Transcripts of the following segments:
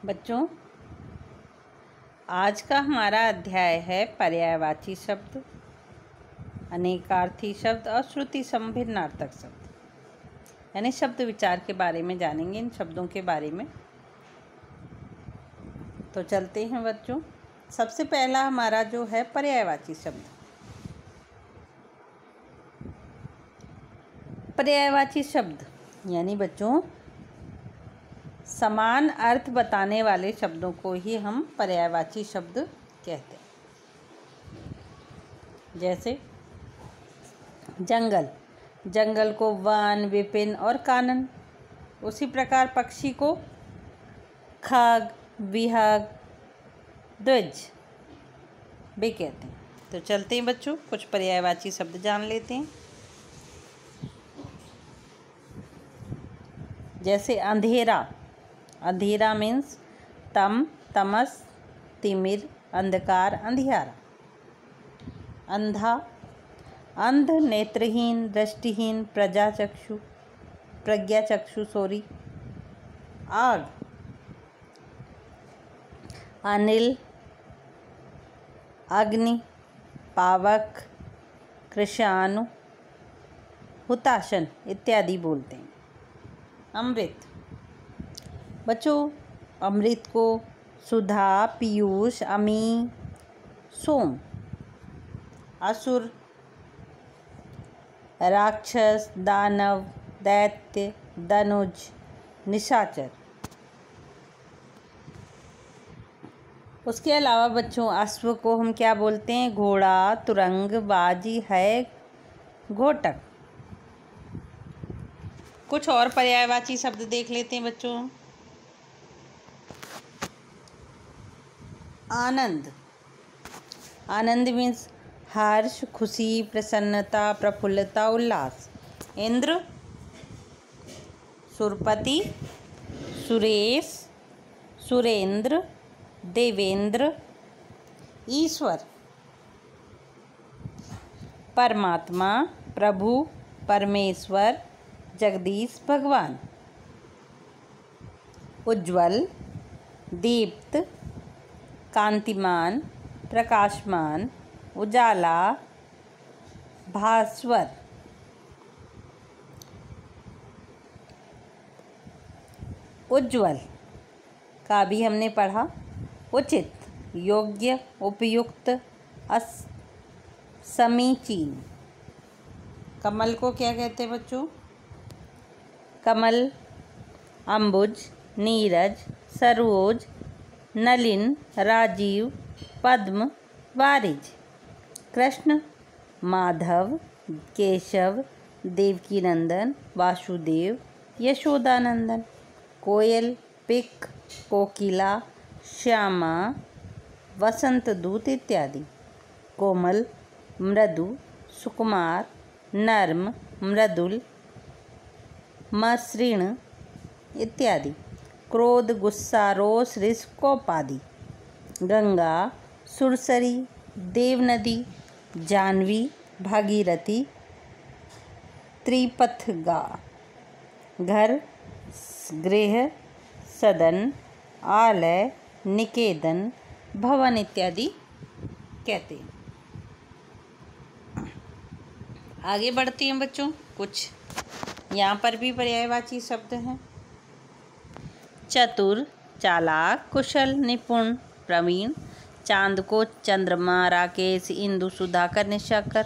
बच्चों, आज का हमारा अध्याय है पर्यायवाची शब्द, अनेकार्थी शब्द और श्रुति संभिन्नार्थक शब्द, यानी शब्द विचार के बारे में जानेंगे, इन शब्दों के बारे में। तो चलते हैं बच्चों। सबसे पहला हमारा जो है पर्यायवाची शब्द। पर्यायवाची शब्द यानी बच्चों समान अर्थ बताने वाले शब्दों को ही हम पर्यायवाची शब्द कहते हैं। जैसे जंगल, जंगल को वन, विपिन और कानन। उसी प्रकार पक्षी को खग, विहग, द्विज भी कहते हैं। तो चलते हैं बच्चों, कुछ पर्यायवाची शब्द जान लेते हैं। जैसे अंधेरा, अंधेरा मीन्स तम, तमस, तिमिर, अंधकार, अंधियारा। अंधा, अंध, नेत्रहीन, दृष्टिहीन, प्रज्ञाचक्षु सॉरी। आग, अनिल, अग्नि, पावक, कृषाणु, हुताशन इत्यादि बोलते हैं। अमृत, बच्चों अमृत को सुधा, पीयूष, अमी, सोम। असुर, राक्षस, दानव, दैत्य, दनुज, निशाचर। उसके अलावा बच्चों अश्व को हम क्या बोलते हैं? घोड़ा, तुरंग, बाजी है, घोटक। कुछ और पर्यायवाची शब्द देख लेते हैं बच्चों। आनंद, आनंद मीन्स हर्ष, खुशी, प्रसन्नता, प्रफुल्लता, उल्लास। इंद्र, सुरपति, सुरेश, सुरेंद्र, देवेंद्र। ईश्वर, परमात्मा, प्रभु, परमेश्वर, जगदीश, भगवान। उज्ज्वल, दीप्त, कांतिमान, प्रकाशमान, उजाला, भास्वर। उज्ज्वल का भी हमने पढ़ा। उचित, योग्य, उपयुक्त, समीचीन। कमल को क्या कहते हैं बच्चों? कमल, अंबुज, नीरज, सरोज, नलिन, राजीव, पद्म, वारिज। कृष्ण, माधव, केशव, देवकीनंदन, वासुदेव, यशोदानंदन। कोयल, पिक, कोकिला, श्यामा, वसंत दूत इत्यादि। कोमल, मृदु, सुकुमार, नर्म, मृदुल, मसृण इत्यादि। क्रोध, गुस्सा, रोष, रिस, कोप आदि। गंगा, सुरसरी, देवनदी, जाह्नवी, भागीरथी, त्रिपथगा। घर, गृह, सदन, आलय, निकेतन, भवन इत्यादि कहते हैं। आगे बढ़ते हैं बच्चों। कुछ यहाँ पर भी पर्यायवाची शब्द हैं। चतुर, चालाक, कुशल, निपुण, प्रवीण। चांद को चंद्रमा, राकेश, इंदु, सुधाकर, निशाकर।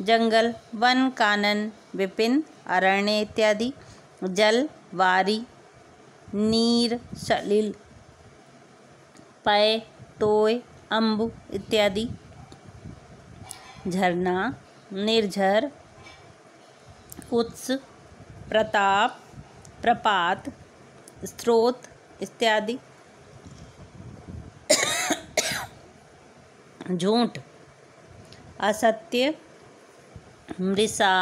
जंगल, वन, कानन, विपिन, अरण्य इत्यादि। जल, वारी, नीर, सलिल, पय, तोय, अम्बु इत्यादि। झरना, निर्झर, उत्स, प्रताप, प्रपात, स्रोत इत्यादि। झूठ, असत्य, मृषा,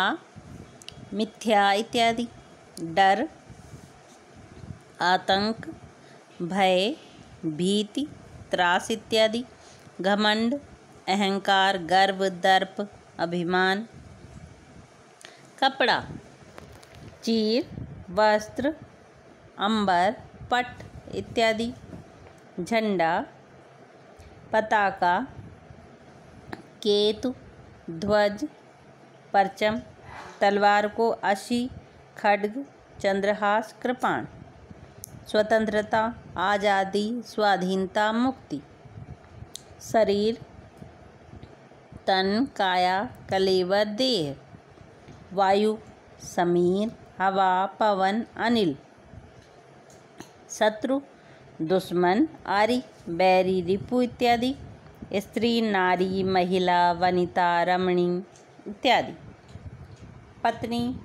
मिथ्या इत्यादि। डर, आतंक, भय, भीति, त्रास इत्यादि। घमंड, अहंकार, गर्व, दर्प, अभिमान। कपड़ा, चीर, वस्त्र, अंबर, पट इत्यादि। झंडा, पताका, केतु, ध्वज, परचम, तलवार को अशी, खड्ग, चंद्रहास, कृपाण। स्वतंत्रता, आज़ादी, स्वाधीनता, मुक्ति। शरीर, तन, काया, कलेवर, देह। वायु, समीर, हवा, पवन, अनिल। शत्रु, दुश्मन, आरी, बैरी, रिपु इत्यादि। स्त्री, नारी, महिला, वनिता, रमणी इत्यादि। पत्नी,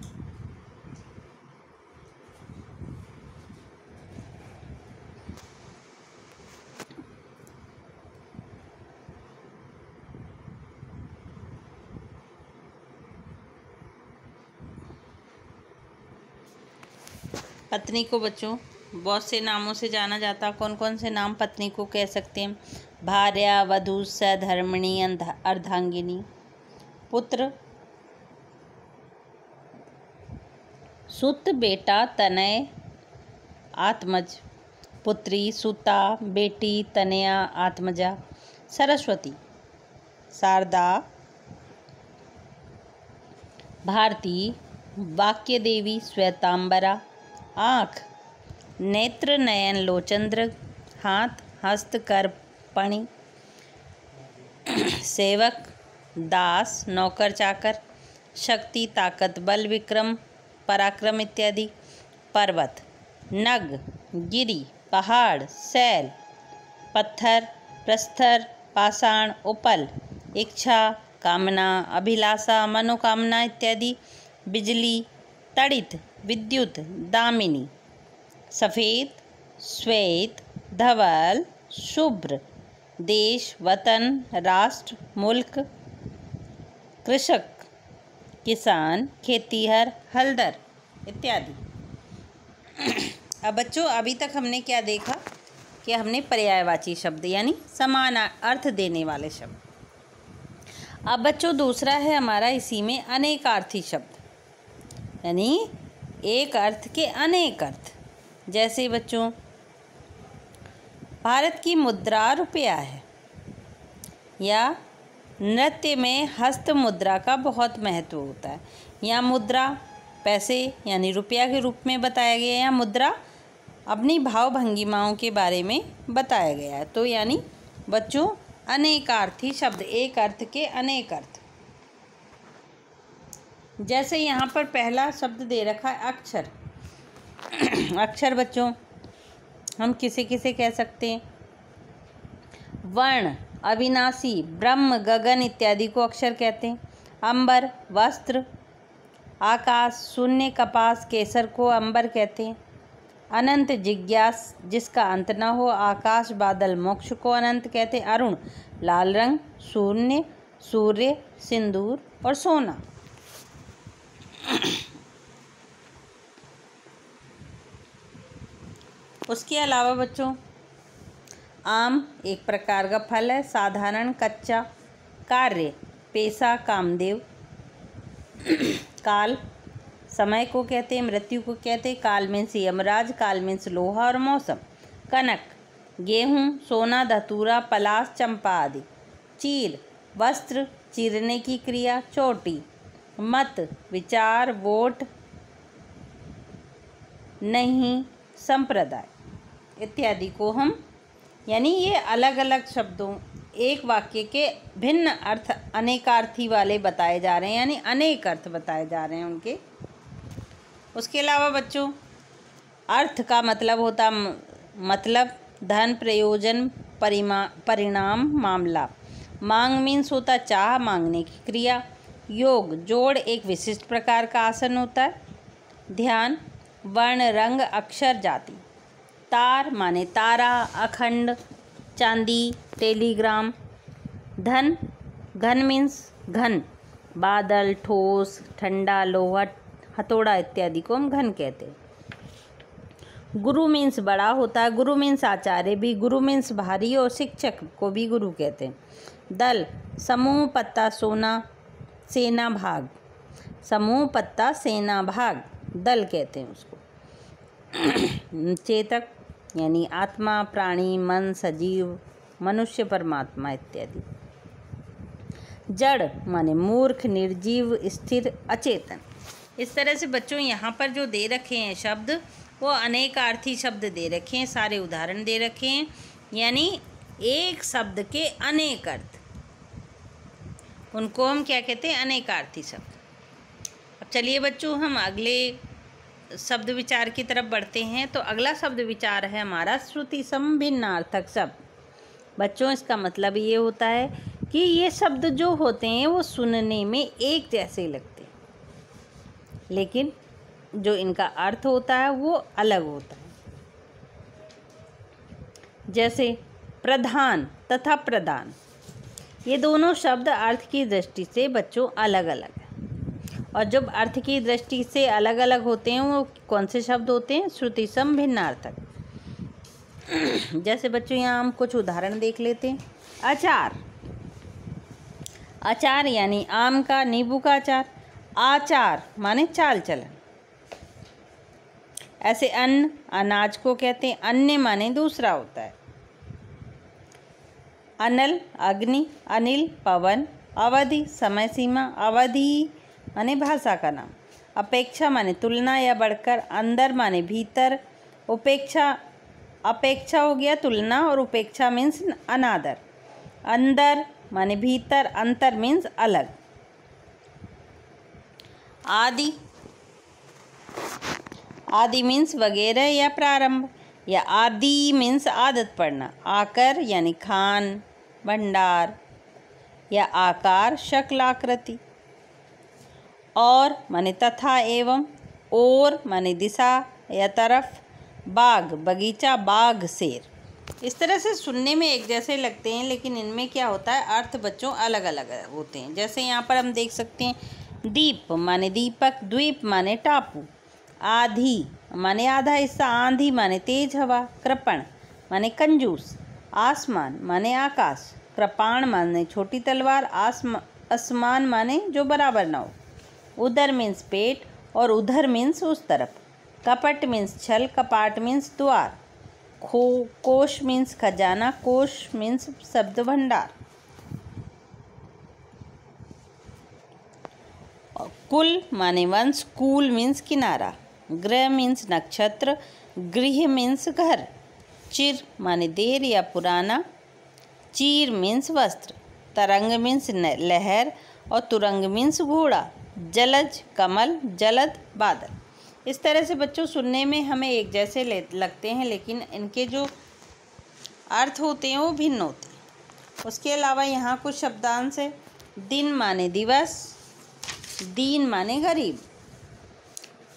पत्नी को बच्चों बहुत से नामों से जाना जाता। कौन कौन से नाम पत्नी को कह सकते हैं? भार्या, वधू, सधर्मिणी, अर्धांगिनी। पुत्र, सुत, बेटा, तनय, आत्मज। पुत्री, सुता, बेटी, तनया, आत्मजा। सरस्वती, शारदा, भारती, वाक्य देवी, श्वेतांबरा। आँख, नेत्र, नयन, लोचंद्र। हाथ, हस्त, कर, पणि। सेवक, दास, नौकर, चाकर। शक्ति, ताकत, बल, विक्रम, पराक्रम इत्यादि। पर्वत, नग, गिरी, पहाड़, शैल। पत्थर, प्रस्तर, पाषाण, उपल। इच्छा, कामना, अभिलाषा, मनोकामना इत्यादि। बिजली, तड़ित, विद्युत, दामिनी। सफ़ेद, श्वेत, धवल, शुभ्र। देश, वतन, राष्ट्र, मुल्क। कृषक, किसान, खेतीहर, हलदर इत्यादि। अब बच्चों अभी तक हमने क्या देखा कि हमने पर्यायवाची शब्द यानी समान अर्थ देने वाले शब्द। अब बच्चों दूसरा है हमारा इसी में अनेकार्थी शब्द यानी एक अर्थ के अनेक अर्थ। जैसे बच्चों भारत की मुद्रा रुपया है या नृत्य में हस्त मुद्रा का बहुत महत्व होता है। या मुद्रा पैसे यानी रुपया के रूप में बताया गया है या मुद्रा अपनी भाव भंगिमाओं के बारे में बताया गया है। तो यानी बच्चों अनेकार्थी शब्द, एक अर्थ के अनेक अर्थ। जैसे यहाँ पर पहला शब्द दे रखा है अक्षर। अक्षर बच्चों हम किसे किसे कह सकते हैं? वर्ण, अविनाशी, ब्रह्म, गगन इत्यादि को अक्षर कहते हैं। अंबर, वस्त्र, आकाश, शून्य, कपास, केसर को अंबर कहते हैं। अनंत, जिज्ञास, जिसका अंत न हो, आकाश, बादल, मोक्ष को अनंत कहते हैं। अरुण, लाल रंग, शून्य, सूर्य, सिंदूर और सोना। उसके अलावा बच्चों आम एक प्रकार का फल है। साधारण, कच्चा। कार्य, पेशा, कामदेव। काल, समय को कहते हैं, मृत्यु को कहते हैं। काल मीन्स यमराज, काल मीन्स लोहा और मौसम। कनक, गेहूँ, सोना, धतूरा, पलाश, चंपा आदि। चीर, वस्त्र, चीरने की क्रिया। चोटी, मत, विचार, वोट, नहीं, संप्रदाय इत्यादि को हम यानी ये अलग अलग शब्दों एक वाक्य के भिन्न अर्थ अनेकार्थी वाले बताए जा रहे हैं यानी अनेक अर्थ बताए जा रहे हैं उनके। उसके अलावा बच्चों अर्थ का मतलब होता मतलब, धन, प्रयोजन, परिणाम, मामला। मांग मीन्स होता चाह, मांगने की क्रिया। योग, जोड़, एक विशिष्ट प्रकार का आसन होता है। ध्यान, वर्ण, रंग, अक्षर, जाति। तार माने तारा, अखंड, चांदी, टेलीग्राम। धन, घन मीन्स घन, बादल, ठोस, ठंडा, लोहा, हथौड़ा इत्यादि को हम घन कहते हैं। गुरु मीन्स बड़ा होता है। गुरु मीन्स आचार्य भी। गुरु मीन्स भारी और शिक्षक को भी गुरु कहते हैं। दल, समूह, पत्ता, सोना, सेना, भाग। समूह, पत्ता, सेना, भाग दल कहते हैं उसको। चेतक यानी आत्मा, प्राणी, मन, सजीव, मनुष्य, परमात्मा इत्यादि। जड़ माने मूर्ख, निर्जीव, स्थिर, अचेतन। इस तरह से बच्चों यहाँ पर जो दे रखे हैं शब्द वो अनेकार्थी शब्द दे रखे हैं, सारे उदाहरण दे रखे हैं, यानी एक शब्द के अनेक अर्थ, उनको हम क्या कहते हैं, अनेकार्थी शब्द। अब चलिए बच्चों हम अगले शब्द विचार की तरफ बढ़ते हैं। तो अगला शब्द विचार है हमारा श्रुति समभिन्नार्थक शब्द। बच्चों इसका मतलब ये होता है कि ये शब्द जो होते हैं वो सुनने में एक जैसे लगते हैं, लेकिन जो इनका अर्थ होता है वो अलग होता है। जैसे प्रधान तथा प्रदान, ये दोनों शब्द अर्थ की दृष्टि से बच्चों अलग अलग हैं, और जब अर्थ की दृष्टि से अलग अलग होते हैं वो कौन से शब्द होते हैं, श्रुति समभिन्नार्थक। जैसे बच्चों यहाँ हम कुछ उदाहरण देख लेते हैं। अचार, अचार यानी आम का, नींबू का अचार। आचार माने चाल चलन। ऐसे अन्न, अनाज को कहते हैं, अन्य माने दूसरा होता है। अनल, अग्नि, अनिल, पवन। अवधि, समय सीमा। अवधि माने भाषा का नाम। अपेक्षा माने तुलना या बढ़कर। अंदर माने भीतर। उपेक्षा, अपेक्षा हो गया तुलना, और उपेक्षा मीन्स अनादर। अंदर माने भीतर, अंतर मीन्स अलग। आदि, आदि मीन्स वगैरह या प्रारंभ, या आदि मीन्स आदत पड़ना। आकर यानी खान, भंडार, या आकार, शक्ल, आकृति। और माने तथा, एवं। और माने दिशा या तरफ। बाग, बगीचा, बाग, शेर। इस तरह से सुनने में एक जैसे लगते हैं, लेकिन इनमें क्या होता है, अर्थ बच्चों अलग अलग होते हैं। जैसे यहाँ पर हम देख सकते हैं, दीप माने दीपक, द्वीप माने टापू। आधी माने आधा हिस्सा। आंधी माने तेज हवा। कृपण माने कंजूस। आसमान माने आकाश। कृपाण माने छोटी तलवार। आसमान माने जो बराबर ना हो। उदर मीन्स पेट, और उधर मीन्स उस तरफ। कपट मीन्स छल। कपाट मीन्स द्वार। कोश मीन्स खजाना। कोश मीन्स शब्द भंडार। कुल माने वंश। कूल मीन्स किनारा। ग्रह मीन्स नक्षत्र। गृह मीन्स घर। चिर माने देर या पुराना। चीर मीन्स वस्त्र। तरंग मीन्स लहर, और तुरंग मीन्स घोड़ा। जलज कमल। जलद बादल। इस तरह से बच्चों सुनने में हमें एक जैसे लगते हैं, लेकिन इनके जो अर्थ होते हैं वो भिन्न होते हैं। उसके अलावा यहाँ कुछ शब्दांश है। दिन माने दिवस। दीन माने गरीब।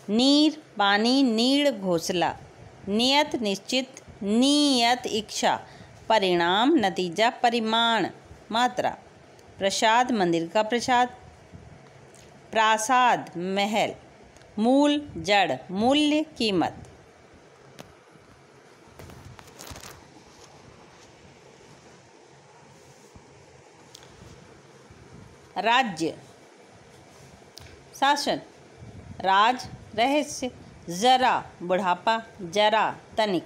नीर पानी। नीड़ घोंसला। नियत निश्चित। नियत इच्छा। परिणाम नतीजा। परिमाण मात्रा। प्रसाद मंदिर का प्रसाद। प्रासाद महल। मूल जड़। मूल्य कीमत। राज्य शासन। राज रहस्य। जरा बुढ़ापा। जरा तनिक।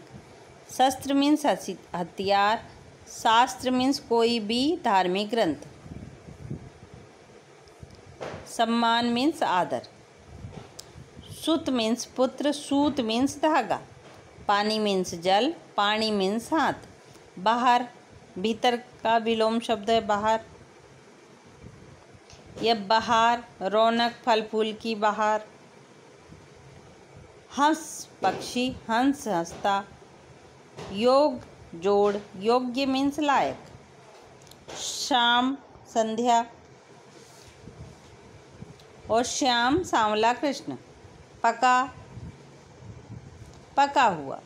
शस्त्र मीन्स हथियार। शास्त्र मीन्स कोई भी धार्मिक ग्रंथ। सम्मान मीन्स आदर। सुत मीन्स पुत्र। सूत मीन्स धागा। पानी मीन्स जल। पानी मीन्स हाथ। बाहर भीतर का विलोम शब्द है बाहर। यह बहार रौनक फल फूल की बहार। हंस पक्षी। हंस हंसता। योग जोड़। योग्य मीन्स लायक। शाम संध्या, और श्याम सांवला कृष्ण। पका पका हुआ।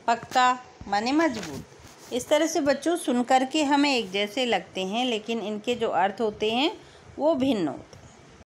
पक्का माने मजबूत। इस तरह से बच्चों सुन कर के हमें एक जैसे लगते हैं, लेकिन इनके जो अर्थ होते हैं वो भिन्न होते हैं।